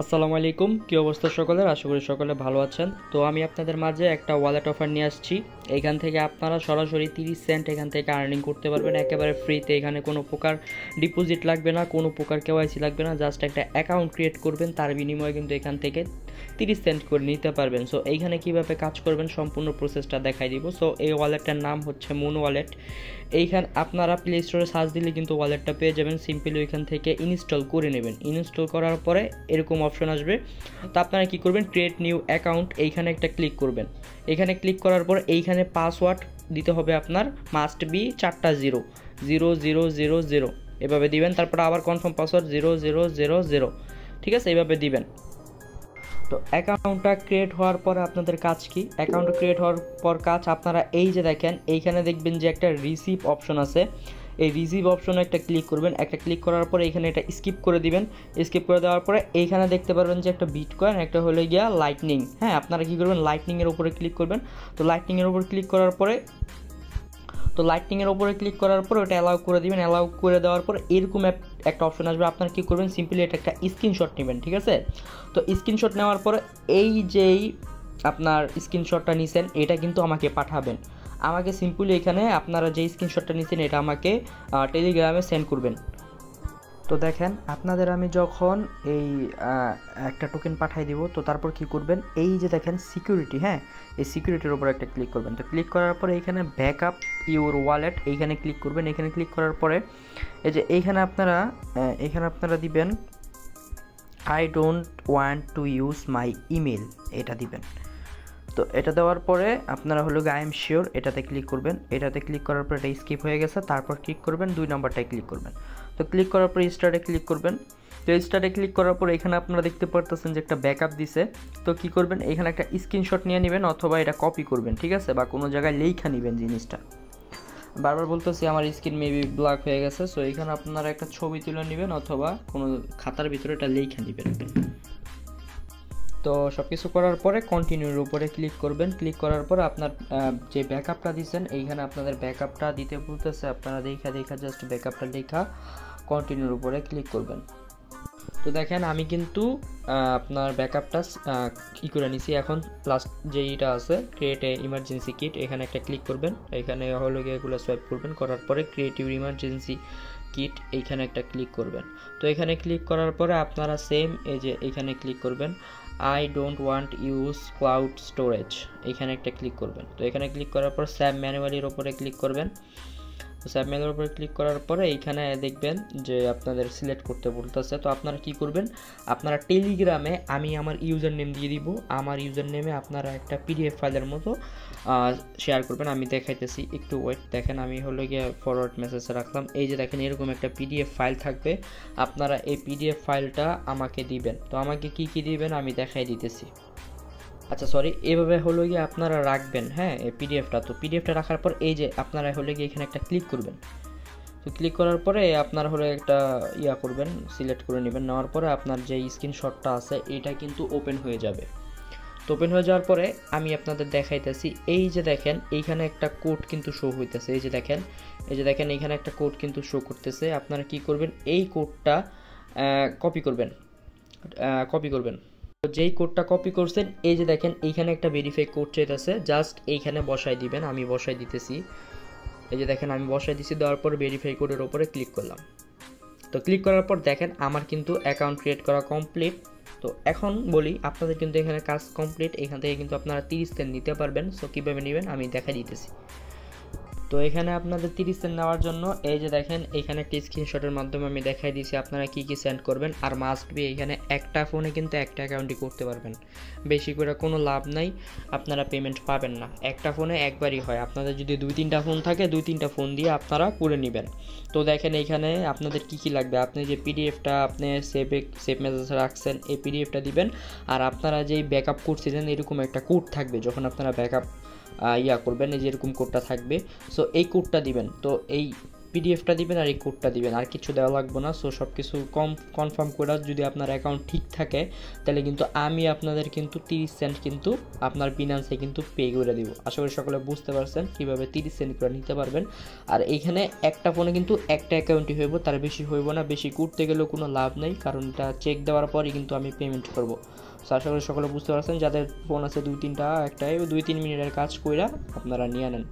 আসসালামু আলাইকুম, কি অবস্থা সকলের? আশা করি সকলে ভালো আছেন। তো আমি আপনাদের মাঝে একটা ওয়ালেট অফার নিয়ে আসছি। এখান থেকে আপনারা সরাসরি 30 সেন্ট এখান থেকে আর্নিং করতে পারবেন একেবারে ফ্রিতে। এখানে কোনো প্রকার ডিপোজিট লাগবে না, কোনো প্রকার কেওয়াইসি লাগবে না। জাস্ট একটা অ্যাকাউন্ট ক্রিয়েট করবেন, তার বিনিময়ে কিন্তু এখান থেকে 30 সেন্ট করে নিতে পারবেন। সো এইখানে কীভাবে কাজ করবেন সম্পূর্ণ প্রসেসটা দেখাই দিব। সো এই ওয়ালেটটার নাম হচ্ছে মুন ওয়ালেট। এইখান আপনারা প্লে স্টোরে সার্চ দিলে কিন্তু ওয়ালেটটা পেয়ে যাবেন। সিম্পলি ওইখান থেকে ইনস্টল করে নেবেন। ইনস্টল করার পরে এরকম অপশন আসবে। তো আপনারা কি করবেন, ক্রিয়েট নিউ অ্যাকাউন্ট এইখানে একটা ক্লিক করবেন। এখানে ক্লিক করার পর এইখানে পাসওয়ার্ড দিতে হবে আপনার, মাস্ট বি 4টা 0 এভাবে দিবেন। তারপর আবার কনফার্ম পাসওয়ার্ড 0000, ঠিক আছে, এইভাবে দিবেন। তো অ্যাকাউন্টটা ক্রিয়েট হওয়ার পরে আপনাদের কাজ কি? অ্যাকাউন্ট ক্রিয়েট হওয়ার পর কাজ আপনারা এই যে দেখেন এইখানে দেখবেন যে একটা রিসিভ অপশন আছে। এই রিসিভ অপশনে একটা ক্লিক করবেন। একটা ক্লিক করার পরে এখানে এটা স্কিপ করে দিবেন। স্কিপ করে দেওয়ার পরে এইখানে দেখতে পারবেন যে একটা বিটকয়েন, একটা হলো গিয়া লাইটনিং। হ্যাঁ, আপনারা কী করবেন, লাইটনিংয়ের উপরে ক্লিক করবেন। তো লাইটনিংয়ের উপর ক্লিক করার পরে লাইটনিংয়ের উপরে ক্লিক করার পর ওটা অ্যালাউ করে দিবেন। অ্যালাউ করে দেওয়ার পর এরকম একটা অপশন আসবে। আপনারা কী করবেন, সিম্পলি এটা একটা স্ক্রিনশট নেবেন, ঠিক আছে। তো স্ক্রিনশট নেওয়ার পরে এই যেই আপনার স্ক্রিনশটটা নিছেন এটা কিন্তু আমাকে পাঠাবেন। আমাকে সিম্পলি এখানে আপনারা যে স্ক্রিনশটটা নিছেন এটা আমাকে টেলিগ্রামে সেন্ড করবেন। তো দেখেন আপনাদের আমি যখন এই একটা টোকেন পাঠাই দিব, তো তারপর কি করবেন, এই যে দেখেন সিকিউরিটি, হ্যাঁ, এই সিকিউরিটির উপর একটা ক্লিক করবেন। তো ক্লিক করার পরে এইখানে ব্যাকআপ ইউর ওয়ালেট এইখানে ক্লিক করবেন। এখানে ক্লিক করার পরে এই যে এইখানে আপনারা দিবেন I don't want to use my email, এটা দিবেন। তো এটা দেওয়ার পরে আপনারা হলো আই এম শিওর এটাতে ক্লিক করবেন। এটাতে ক্লিক করার পর এটা স্কিপ হয়ে গেছে, তারপর ক্লিক করবেন 2 নম্বরটায় ক্লিক করবেন। তো ক্লিক করার পর স্টার্টে ক্লিক করবেন। তো স্টার্টে ক্লিক করার পর এখানে আপনারা দেখতে পারতেছেন যে একটা ব্যাকআপ দিছে। তো কি করবেন, এখানে একটা স্ক্রিনশট নিয়ে নেবেন অথবা এটা কপি করবেন, ঠিক আছে, বা কোনো জায়গায় লেখা নেবেন জিনিসটা। বারবার বলতেছি আমার স্ক্রিন মেবি ব্ল্যাক হয়ে গেছে। সো এখানে আপনারা একটা ছবি তুলে নেবেন অথবা কোনো খাতার ভিতরে এটা লেখা নেবেন। তো সব কিছু করার পরে কন্টিনিউর উপরে ক্লিক করবেন। ক্লিক করার পর আপনার যে ব্যাকআপটা দিচ্ছেন এইখানে আপনাদের ব্যাকআপটা দিতে বলতেছে, আপনারা দেখা জাস্ট ব্যাকআপটা লেখা কন্টিনিউর উপরে ক্লিক করবেন। তো দেখেন আমি কিন্তু আপনার ব্যাকআপটা কী করে নিছি। এখন লাস্ট যেইটা আছে ক্রিয়েট এ ইমার্জেন্সি কিট, এখানে একটা ক্লিক করবেন। এখানে হলো গিয়ে এগুলো সোয়াইপ করবেন, করার পরে ক্রিয়েটিভ ইমার্জেন্সি কিট এইখানে একটা ক্লিক করবেন। তো এখানে ক্লিক করার পরে আপনারা সেম এই যে এইখানে ক্লিক করবেন I don't want use cloud storage, এখানে একটা ক্লিক করবেন। তো এখানে ক্লিক করার পর স্যাপ ম্যানুয়ালির ওপরে ক্লিক করবেন। তো স্যাপ ম্যানুয়ালের উপরে ক্লিক করার পরে এইখানে দেখবেন যে আপনাদের সিলেক্ট করতে বলতেছে। তো আপনারা কি করবেন, আপনারা টেলিগ্রামে আমি আমার ইউজার নেম দিয়ে দিব। আমার ইউজার নেমে আপনারা একটা পিডিএফ ফাইলের মতো শেয়ার করবেন। আমি দেখাইতেছি, একটু ওয়েট। দেখেন আমি হলো গিয়ে ফরওয়ার্ড মেসেজে রাখলাম। এই যে দেখেন এরকম একটা পিডিএফ ফাইল থাকবে। আপনারা এই পিডিএফ ফাইলটা আমাকে দিবেন। তো আমাকে কি দিবেন আমি দেখাই দিতেছি। আচ্ছা সরি, এভাবে হলো গিয়ে আপনারা রাখবেন, হ্যাঁ, এই পিডিএফটা। তো পিডিএফটা রাখার পর এই যে আপনারা হলো গিয়ে এখানে একটা ক্লিক করবেন। তো ক্লিক করার পরে আপনারা হলো একটা করবেন, সিলেক্ট করে নেবেন। নেওয়ার পরে আপনার যে স্ক্রিনশটটা আছে এটা কিন্তু ওপেন হয়ে যাবে। তো ওপেন হয়ে যাওয়ার পরে আমি আপনাদের দেখাইতেছি, এই যে দেখেন এইখানে একটা কোড কিন্তু শো হইতেছে। এই যে দেখেন এইখানে একটা কোড কিন্তু শো করতেছে। আপনারা কি করবেন, এই কোডটা কপি করবেন। তো যেই কোডটা কপি করছেন এই যে দেখেন এইখানে একটা ভেরিফাই কোড চাইতেছে, জাস্ট এইখানে বসাই দিবেন। আমি বসাই দিতেছি, এই যে দেখেন আমি বসাই দিছি। দেওয়ার পর ভেরিফাই কোডের ওপরে ক্লিক করলাম। তো ক্লিক করার পর দেখেন আমার কিন্তু অ্যাকাউন্ট ক্রিয়েট করা কমপ্লিট। তো এখন বলি আপনাদের কিন্তু এখানে কাজ কমপ্লিট। এখান থেকে কিন্তু আপনারা 30 সেন্ট নিতে পারবেন। সো কীভাবে নেবেন আমি দেখাই দিতেছি। তো এখানে আপনাদের 30 সেন্ট নেওয়ার জন্য এই যে দেখেন এখানে একটি স্ক্রিনশটের মাধ্যমে আমি দেখাই দিয়েছি আপনারা কি সেন্ড করবেন। আর মাস্ট বি এখানে একটা ফোনে কিন্তু একটা অ্যাকাউন্টই করতে পারবেন, বেশি করে কোনো লাভ নাই, আপনারা পেমেন্ট পাবেন না। একটা ফোনে একবারই হয়। আপনাদের যদি 2-3টা ফোন থাকে 2-3টা ফোন দিয়ে আপনারা করে নেবেন। তো দেখেন এইখানে আপনাদের কি লাগবে, আপনি যে পিডিএফটা আপনি সেভ মেসেজ রাখছেন এই পিডিএফটা দিবেন। আর আপনারা যেই ব্যাকআপ করছিলেন এরকম একটা কোড থাকবে, যখন আপনারা ব্যাকআপ করবেন এই যে এরকম কোডটা থাকবে। সো এই কোডটা দিবেন। তো এই পিডিএফটা দিবেন আর এই কোডটা দিবেন, আর কিছু দেওয়া লাগবে না। সো সব কিছু কনফার্ম করে যদি আপনার অ্যাকাউন্ট ঠিক থাকে তাহলে কিন্তু আমি আপনাদের কিন্তু 30 সেন্ট কিন্তু আপনার বিনান্সে কিন্তু পে করে দিব। আশা করি সকলে বুঝতে পারছেন কীভাবে 30 সেন্ট করে নিতে পারবেন। আর এইখানে একটা ফোনে কিন্তু একটা অ্যাকাউন্টই হইব, তার বেশি হইব না। বেশি করতে গেলেও কোনো লাভ নেই, কারণ এটা চেক দেওয়ার পরই কিন্তু আমি পেমেন্ট করব। সো আশা করি সকলে বুঝতে পারছেন। যাদের ফোন আছে 2-3টা, একটাই 2-3 মিনিটের কাজ কইরা আপনারা নিয়ে নেন।